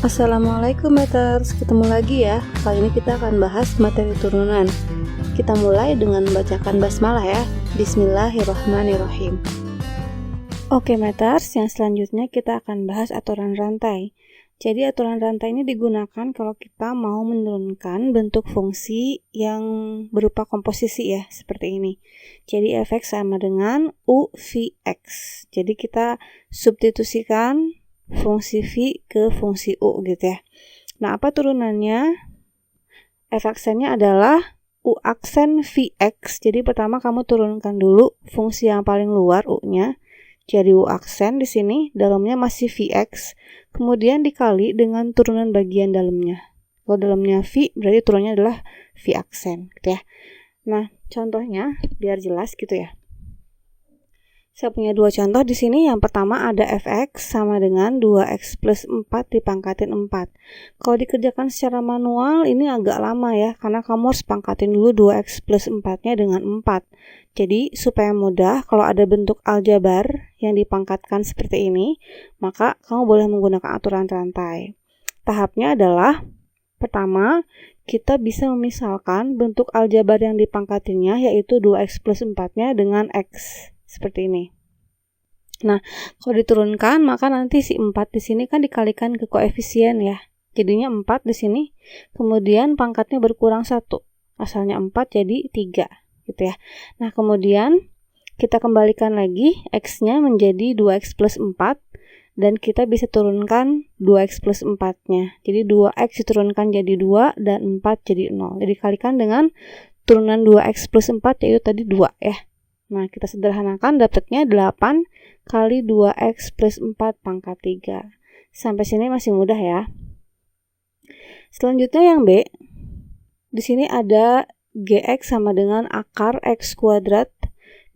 Assalamualaikum Meters, ketemu lagi ya. Kali ini kita akan bahas materi turunan. Kita mulai dengan membacakan basmalah ya. Bismillahirrahmanirrahim. Oke Meters, yang selanjutnya kita akan bahas aturan rantai. Jadi aturan rantai ini digunakan kalau kita mau menurunkan bentuk fungsi yang berupa komposisi ya, seperti ini. Jadi fx sama dengan u vx. Jadi kita substitusikan fungsi v ke fungsi u gitu ya. Nah, apa turunannya? F aksennya adalah u aksen vx. Jadi pertama kamu turunkan dulu fungsi yang paling luar u-nya. Jadi u aksen di sini dalamnya masih vx. Kemudian dikali dengan turunan bagian dalamnya. Kalau dalamnya v berarti turunannya adalah v aksen gitu ya. Nah, contohnya biar jelas gitu ya. Saya punya dua contoh di sini. Yang pertama ada fx sama dengan 2x plus 4 dipangkatin 4. Kalau dikerjakan secara manual ini agak lama ya, karena kamu harus pangkatin dulu 2x plus 4-nya dengan 4. Jadi supaya mudah, kalau ada bentuk aljabar yang dipangkatkan seperti ini, maka kamu boleh menggunakan aturan rantai. Tahapnya adalah, pertama, kita bisa memisalkan bentuk aljabar yang dipangkatinnya, yaitu 2x plus 4-nya dengan x. Seperti ini. Nah, kalau diturunkan maka nanti si 4 di sini kan dikalikan ke koefisien ya. Jadinya 4 di sini. Kemudian pangkatnya berkurang 1. Asalnya 4 jadi 3 gitu ya. Nah, kemudian kita kembalikan lagi x-nya menjadi 2x plus 4 dan kita bisa turunkan 2x plus 4-nya. Jadi 2x diturunkan jadi 2 dan 4 jadi 0. Jadi dikalikan dengan turunan 2x plus 4 yaitu tadi 2 ya. Nah, kita sederhanakan dapatnya 8 kali 2x plus 4 pangkat 3. Sampai sini masih mudah ya. Selanjutnya yang B. Di sini ada gx sama dengan akar x kuadrat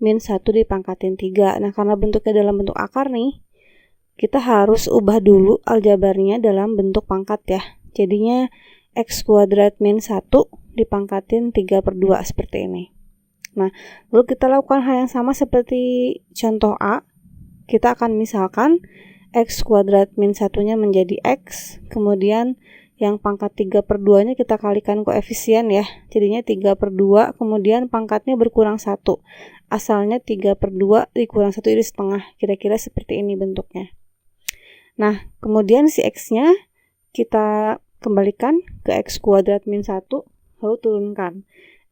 min 1 dipangkatin 3. Nah, karena bentuknya dalam bentuk akar nih, kita harus ubah dulu aljabarnya dalam bentuk pangkat ya. Jadinya x kuadrat min 1 dipangkatin 3/2 seperti ini. Nah, lalu kita lakukan hal yang sama seperti contoh A. Kita akan misalkan x kuadrat min 1-nya menjadi x, kemudian yang pangkat 3/2-nya kita kalikan koefisien ya. Jadinya 3/2, kemudian pangkatnya berkurang 1. Asalnya 3/2 dikurang 1 jadi setengah. Kira-kira seperti ini bentuknya. Nah, kemudian si x-nya kita kembalikan ke x kuadrat min 1, lalu turunkan.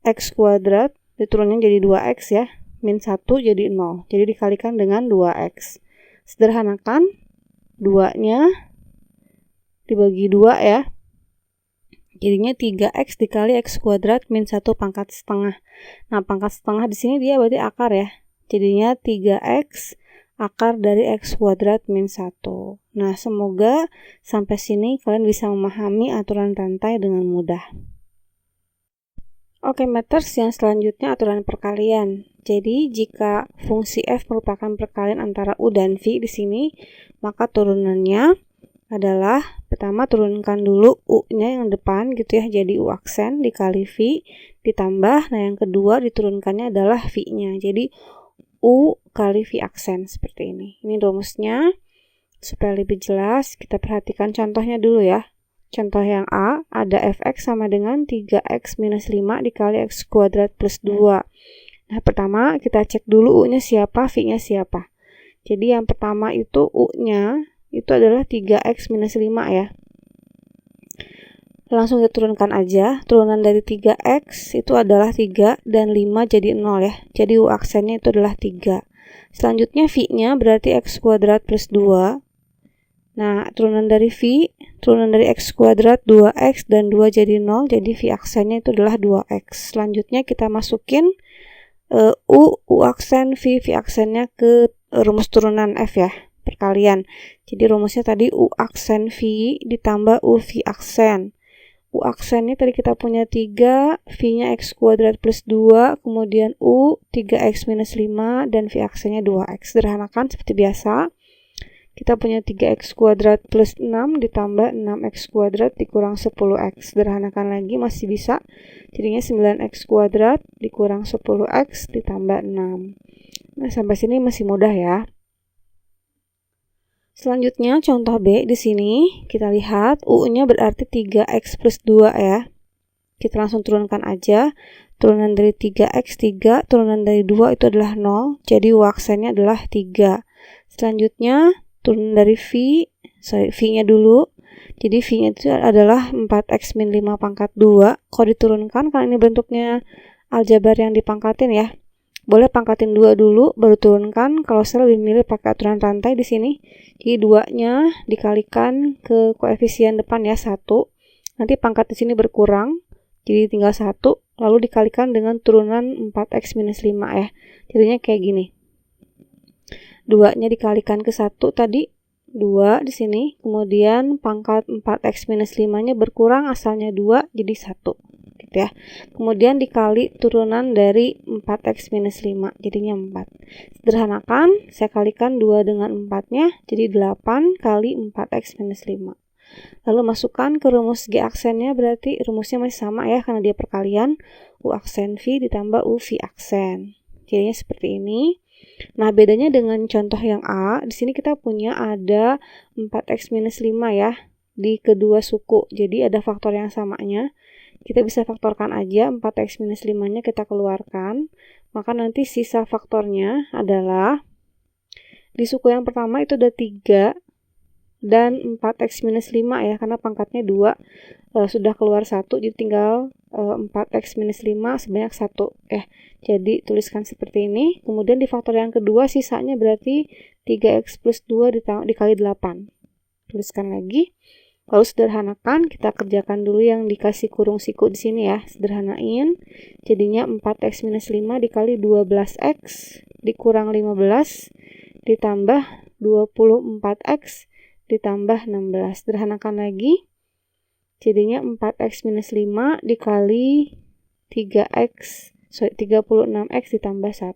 X kuadrat diturunnya jadi 2x ya, min 1 jadi 0. Jadi dikalikan dengan 2x. Sederhanakan, 2-nya dibagi 2 ya. Jadinya 3x dikali x kuadrat min 1 pangkat setengah. Nah, pangkat setengah di sini dia berarti akar ya. Jadinya 3x akar dari x kuadrat min 1. Nah, semoga sampai sini kalian bisa memahami aturan rantai dengan mudah. Oke Meters, yang selanjutnya aturan perkalian. Jadi jika fungsi f merupakan perkalian antara u dan v di sini, maka turunannya adalah pertama turunkan dulu u-nya yang depan gitu ya, jadi u aksen dikali v ditambah, nah yang kedua diturunkannya adalah v-nya. Jadi u kali v aksen seperti ini. Ini rumusnya. Supaya lebih jelas, kita perhatikan contohnya dulu ya. Contoh yang A, ada fx sama dengan 3x minus 5 dikali x kuadrat plus 2. Nah, pertama kita cek dulu u-nya siapa, v-nya siapa. Jadi yang pertama itu u-nya itu adalah 3x minus 5 ya. Langsung kita turunkan aja. Turunan dari 3x itu adalah 3 dan 5 jadi 0 ya. Jadi u aksennya itu adalah 3. Selanjutnya v-nya berarti x kuadrat plus 2. Nah, turunan dari v, turunan dari x kuadrat 2x dan 2 jadi 0, jadi v aksennya itu adalah 2x. Selanjutnya kita masukin u aksen, v aksennya ke rumus turunan f ya, perkalian. Jadi rumusnya tadi u aksen v ditambah u v aksen. U aksennya tadi kita punya 3, v-nya x kuadrat plus 2, kemudian u 3x minus 5, dan v aksennya 2x. Sederhanakan seperti biasa. Kita punya 3x kuadrat plus 6 ditambah 6x kuadrat dikurang 10x. Sederhanakan lagi masih bisa. Jadinya 9x kuadrat dikurang 10x ditambah 6. Nah, sampai sini masih mudah ya. Selanjutnya contoh B di sini kita lihat U-nya berarti 3x plus 2 ya. Kita langsung turunkan aja. Turunan dari 3x 3, turunan dari 2 itu adalah 0. Jadi U aksennya adalah 3. Selanjutnya turunan dari V-nya dulu. Jadi V-nya itu adalah 4x min 5 pangkat 2. Kalau diturunkan, karena ini bentuknya aljabar yang dipangkatin ya. Boleh pangkatin 2 dulu, baru turunkan. Kalau saya lebih milih pakai aturan rantai di sini. Jadi 2-nya dikalikan ke koefisien depan ya, 1. Nanti pangkat di sini berkurang, jadi tinggal 1. Lalu dikalikan dengan turunan 4x minus 5 ya. Jadinya kayak gini. 2-nya dikalikan ke 1 tadi, 2 di sini. Kemudian pangkat 4x minus 5-nya berkurang, asalnya 2, jadi 1. Gitu ya. Kemudian dikali turunan dari 4x minus 5, jadinya 4. Sederhanakan, saya kalikan 2 dengan 4-nya, jadi 8 kali 4x minus 5. Lalu masukkan ke rumus G aksennya, berarti rumusnya masih sama ya, karena dia perkalian. U aksen V ditambah U V aksen. Jadinya seperti ini. Nah, bedanya dengan contoh yang A, di sini kita punya ada 4x minus 5 ya, di kedua suku. Jadi ada faktor yang samanya. Kita bisa faktorkan aja, 4x minus 5-nya kita keluarkan. Maka nanti sisa faktornya adalah, di suku yang pertama itu ada 3 dan 4x minus 5 ya, karena pangkatnya 2. Sudah keluar 1, jadi tinggal 4x minus 5 sebanyak 1. Jadi tuliskan seperti ini. Kemudian di faktor yang kedua sisanya berarti 3x plus 2 dikali 8. Tuliskan lagi. Lalu sederhanakan, kita kerjakan dulu yang dikasih kurung siku di sini ya. Sederhanain, jadinya 4x minus 5 dikali 12x dikurang 15 ditambah 24x ditambah 16. Sederhanakan lagi, jadinya 4x minus 5 dikali 36x ditambah 1.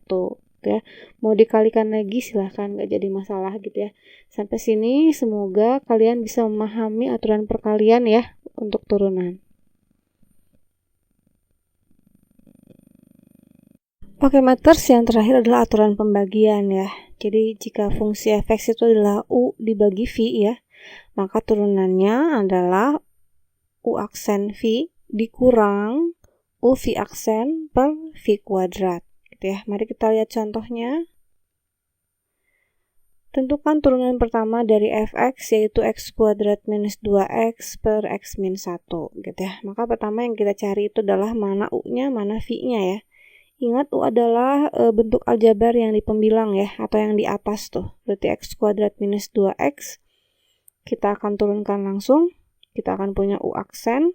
Ya. Mau dikalikan lagi silahkan, nggak jadi masalah gitu ya. Sampai sini semoga kalian bisa memahami aturan perkalian ya untuk turunan. Oke matters, yang terakhir adalah aturan pembagian ya. Jadi jika fungsi fx itu adalah U dibagi V ya, maka turunannya adalah U aksen V dikurang U V aksen per V kuadrat. Ya, mari kita lihat contohnya. Tentukan turunan pertama dari fx, yaitu x kuadrat minus 2x per x min 1 gitu ya. Maka pertama yang kita cari itu adalah mana u-nya, mana v-nya ya. Ingat u adalah bentuk aljabar yang di pembilang ya, atau yang di atas tuh. Berarti x kuadrat minus 2x. Kita akan turunkan langsung. Kita akan punya u aksen.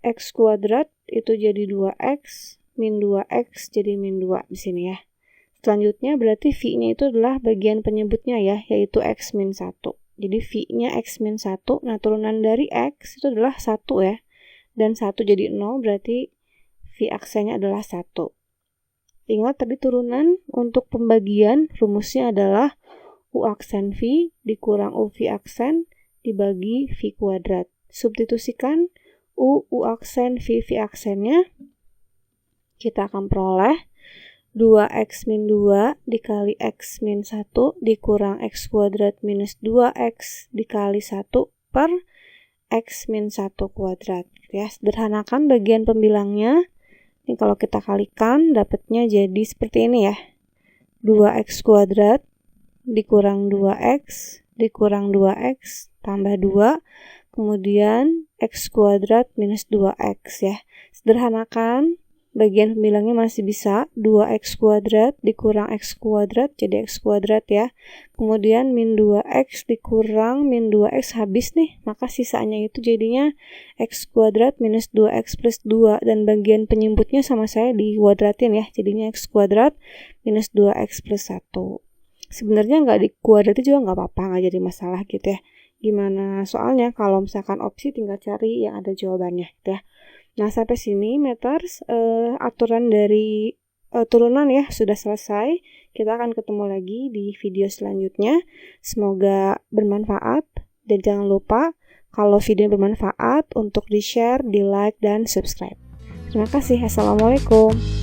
X kuadrat itu jadi 2x. Min 2x jadi min 2 di sini ya. Selanjutnya berarti V-nya itu adalah bagian penyebutnya ya, yaitu x min 1. Jadi V-nya x min 1, nah turunan dari x itu adalah 1 ya. Dan 1 jadi 0, berarti V aksennya adalah 1. Ingat tadi turunan untuk pembagian, rumusnya adalah U aksen V dikurang U V aksen dibagi V kuadrat. Substitusikan U aksen V aksennya. Kita akan peroleh 2x min 2 dikali x min 1 dikurang x kuadrat minus 2x dikali 1 per x min 1 kuadrat. Ya, sederhanakan bagian pembilangnya. Ini kalau kita kalikan dapatnya jadi seperti ini ya. 2x kuadrat dikurang 2x dikurang 2x tambah 2. Kemudian x kuadrat minus 2x ya. Sederhanakan. Bagian pembilangnya masih bisa 2x kuadrat dikurang x kuadrat jadi x kuadrat ya. Kemudian min 2x dikurang min 2x habis nih, maka sisanya itu jadinya x kuadrat minus 2x plus 2, dan bagian penyebutnya sama saya dikuadratin ya, jadinya x kuadrat minus 2x plus 1. Sebenarnya nggak dikuadratin juga nggak apa-apa, nggak jadi masalah gitu ya. Gimana soalnya kalau misalkan opsi tinggal cari yang ada jawabannya gitu ya. Nah, sampai sini matters, aturan dari turunan ya sudah selesai. Kita akan ketemu lagi di video selanjutnya. Semoga bermanfaat, dan jangan lupa kalau video bermanfaat untuk di-share, di-like, dan subscribe. Terima kasih. Assalamualaikum.